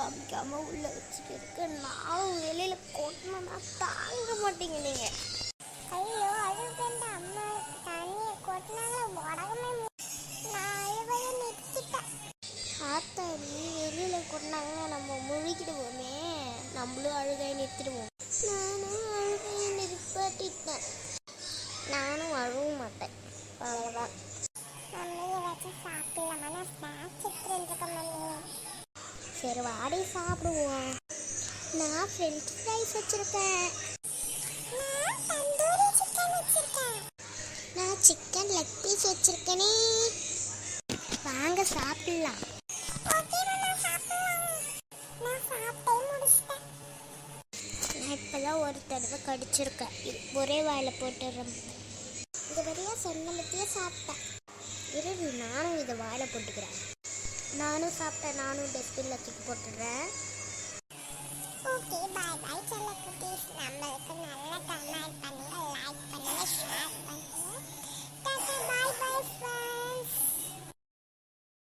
காமிக்காம உள்ள வச்சுட்டு இருக்க. நானும் வெளியில கொட்டணும்னா தாங்க மாட்டீங்க நீங்க. ஐயோ அழுவேண்ட அம்மா தண்ணியை கொட்டினாங்க உடம்பே. நான் அழுவதை நிறுத்திட்டேன். ஆத்தாடி வெளியில கொட்டினாங்க நம்ம முழுகிடுவோமே. நம்மளும் அழுகையை நிறுத்திடுவோம். நானும் அழுகையை நிறுத்திட்டேன். நானும் அழுவும் மாட்டேன். அவ்வளோதான். மம்மியை வச்சு சாப்பிடலாமா? ஸ்நாக்ஸ் எடுத்துருக்க மம்மி. சரி வாடி சாப்பிடுவோம். நான் ஃப்ரெஞ்ச் ஃப்ரைஸ் வச்சுருக்கேன். நான் தந்தூரி சிக்கன் வச்சிருக்கேன். நான் சிக்கன் லெக் பீஸ் வச்சுருக்கேனே. வாங்க சாப்பிடலாம். ஓகே நான் சாப்பிடலாம். நான் சாப்பிட்டே முடிச்சிட்டேன். நான் இப்போதான் ஒரு தடவை கடிச்சிருக்கேன். ஒரே வாயில் போட்டுடுறேன். இது வரையா சொன்னபத்தியே சாப்பிட்டேன். இருடி நானும் இதை வாயில் போட்டுக்கிறேன். நானும் சாப்பிட்டேன். நானும் டஸ்ட்பினில் தூக்கி போட்டுடுறேன். ஓகே பாய் பாய் செல்ல குட்டீஸ். நம்மளுக்கு நல்ல கமெண்ட் பண்ணுங்க.